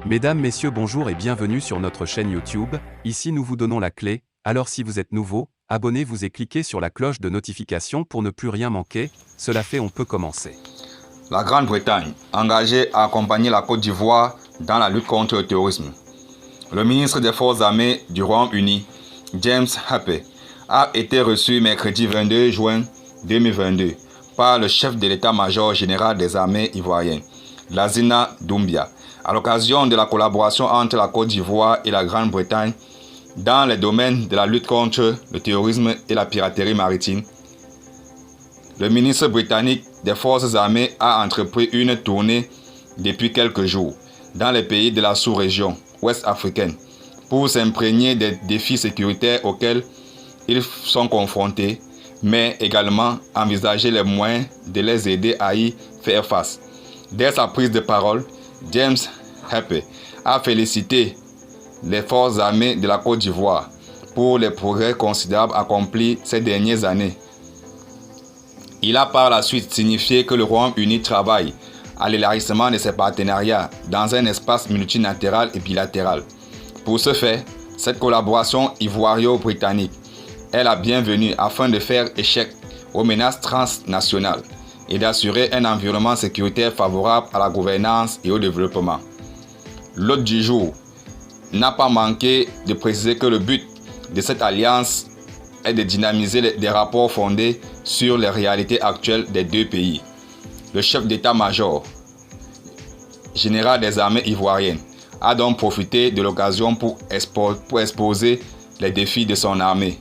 Mesdames, Messieurs, bonjour et bienvenue sur notre chaîne YouTube. Ici nous vous donnons la clé, alors si vous êtes nouveau, abonnez-vous et cliquez sur la cloche de notification pour ne plus rien manquer. Cela fait, on peut commencer. La Grande-Bretagne, engagée à accompagner la Côte d'Ivoire dans la lutte contre le terrorisme. Le ministre des Forces armées du Royaume-Uni, James Harper, a été reçu mercredi 22 juin 2022 par le chef de l'état-major général des armées ivoiriennes, Lassina Doumbia, à l'occasion de la collaboration entre la Côte d'Ivoire et la Grande-Bretagne dans les domaines de la lutte contre le terrorisme et la piraterie maritime. Le ministre britannique des Forces armées a entrepris une tournée depuis quelques jours dans les pays de la sous-région ouest-africaine pour s'imprégner des défis sécuritaires auxquels ils sont confrontés, mais également envisager les moyens de les aider à y faire face. Dès sa prise de parole, James Harper a félicité les forces armées de la Côte d'Ivoire pour les progrès considérables accomplis ces dernières années. Il a par la suite signifié que le Royaume-Uni travaille à l'élargissement de ses partenariats dans un espace multilatéral et bilatéral. Pour ce faire, cette collaboration ivoiro-britannique est la bienvenue afin de faire échec aux menaces transnationales et d'assurer un environnement sécuritaire favorable à la gouvernance et au développement. L'hôte du jour n'a pas manqué de préciser que le but de cette alliance est de dynamiser des rapports fondés sur les réalités actuelles des deux pays. Le chef d'état-major général des armées ivoiriennes a donc profité de l'occasion pour exposer les défis de son armée.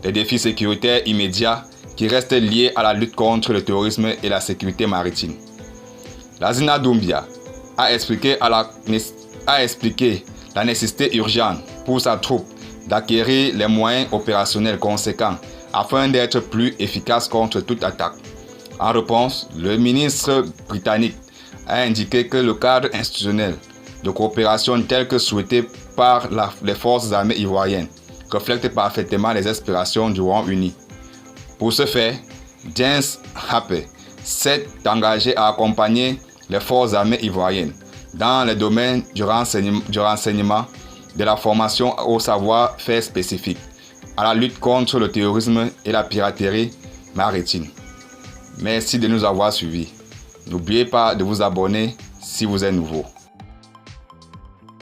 Les défis sécuritaires immédiats qui restent liés à la lutte contre le terrorisme et la sécurité maritime. Lassina Doumbia a expliqué la nécessité urgente pour sa troupe d'acquérir les moyens opérationnels conséquents afin d'être plus efficace contre toute attaque. En réponse, le ministre britannique a indiqué que le cadre institutionnel de coopération tel que souhaité par les forces armées ivoiriennes reflète parfaitement les aspirations du Royaume-Uni. Pour ce faire, James Harper s'est engagé à accompagner les forces armées ivoiriennes dans les domaines du renseignement, de la formation au savoir-faire spécifique, à la lutte contre le terrorisme et la piraterie maritime. Merci de nous avoir suivis. N'oubliez pas de vous abonner si vous êtes nouveau.